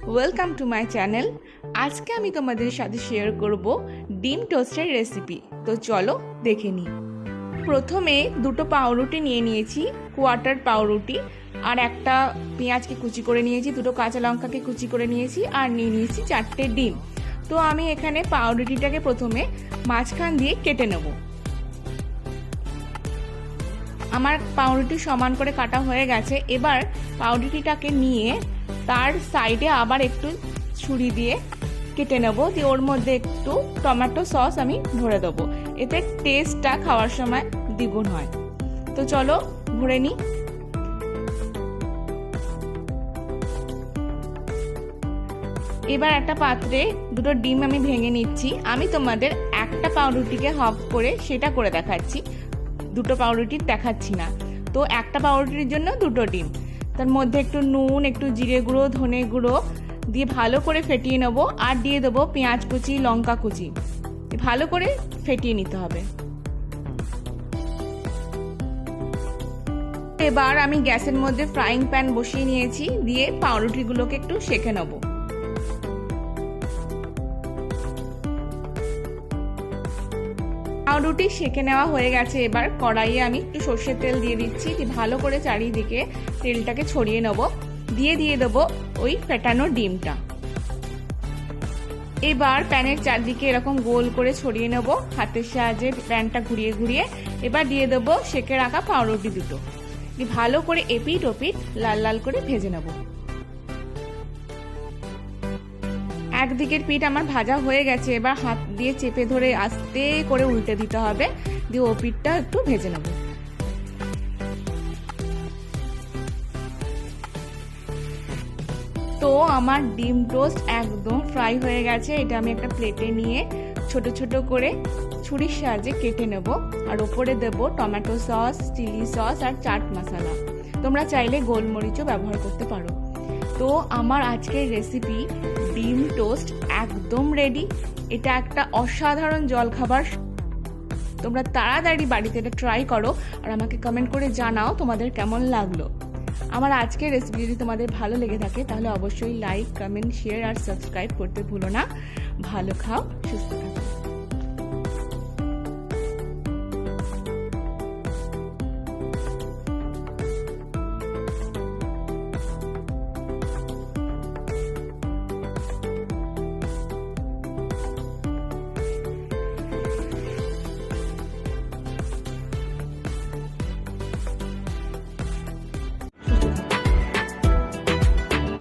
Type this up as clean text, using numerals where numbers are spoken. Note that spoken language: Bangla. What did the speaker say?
Welcome to my channel. আজকে আমি তোমাদের সাথে শেয়ার করব ডিম টোস্টের রেসিপি। তো চলো দেখে নিই। প্রথমে দুটো পাউরুটি নিয়ে নিয়েছি, কোয়ার্টার পাউরুটি, আর একটা পেঁয়াজকে কুচি করে নিয়েছি, দুটো কাঁচা লঙ্কাকে কুচি করে নিয়েছি, আর নিয়ে নিয়েছি 4টে ডিম। তো আমি এখানে পাউরুটিটাকে প্রথমে মাঝখান দিয়ে কেটে নেব। আমার পাউরুটি সমান করে কাটা হয়ে গেছে। এবার পাউরুটিটাকে নিয়ে তার সাইডে আবার একটু ছুরি দিয়ে কেটে নেব, দিয়ে ওর মধ্যে একটু টমেটো সস আমি ভরে দেবো। এতে টেস্টটা খাওয়ার সময় দ্বিগুণ হয়। তো চলো ভরে নিই। এবার একটা পাত্রে দুটো ডিম আমি ভেঙে নিচ্ছি। আমি তোমাদের একটা পাউরুটিকে হাফ করে সেটা করে দেখাচ্ছি, দুটো পাউরুটির দেখাচ্ছি না। তো একটা পাউরুটির জন্য দুটো ডিম, তার মধ্যে একটু নুন, একটু জিরে গুঁড়ো, ধনে গুঁড়ো দিয়ে ভালো করে ফেটিয়ে নেব। আর দিয়ে দেবো পেঁয়াজ কুচি, লঙ্কা কুচি, ভালো করে ফেটিয়ে নিতে হবে। এবার আমি গ্যাসের মধ্যে ফ্রাইং প্যান বসিয়ে নিয়েছি, দিয়ে পাউরুটিগুলোকে একটু সেঁকে নেব। পাউরুটি সেঁকে নেওয়া হয়ে গেছে। এবার কড়াইয়ে আমি একটু সর্ষের তেল দিয়ে দিচ্ছি, ভালো করে চারিদিকে তেলটাকে ছড়িয়ে নেব। দিয়ে দেবো ওই ফেটানো ডিমটা। এবার প্যানের চারদিকে এরকম গোল করে ছড়িয়ে নেব হাতের সাহায্যে, প্যানটা ঘুরিয়ে ঘুরিয়ে। এবার দিয়ে দেবো সেঁকে রাখা পাউরুটি দুটো, ভালো করে এপিট ওপিট লাল লাল করে ভেজে নেব। একদিকের পিঠ আমার ভাজা হয়ে গেছে। এবার হাত দিয়ে চেপে ধরে আস্তে করে উল্টে দিতে হবে, দিয়ে ও পিঠটা একটু ভেজে নেব। তো আমার ডিম টোস্ট একদম ফ্রাই হয়ে গেছে। এটা আমি একটা প্লেটে নিয়ে ছোট ছোট করে ছুরির সাহায্যে কেটে নেব। আর ওপরে দেবো টমেটো সস, চিলি সস আর চাট মশলা। তোমরা চাইলে গোলমরিচও ব্যবহার করতে পারো। তো আমার আজকের রেসিপি ডিম টোস্ট একদম রেডি। এটা একটা অসাধারণ জলখাবার। তোমরা তাড়াতাড়ি বাড়িতে এটা ট্রাই করো আর আমাকে কমেন্ট করে জানাও তোমাদের কেমন লাগলো। আমার আজকের রেসিপি যদি তোমাদের ভালো লেগে থাকে তাহলে অবশ্যই লাইক, কমেন্ট, শেয়ার আর সাবস্ক্রাইব করতে ভুলো না। ভালো খাও, সুস্থ থাকো।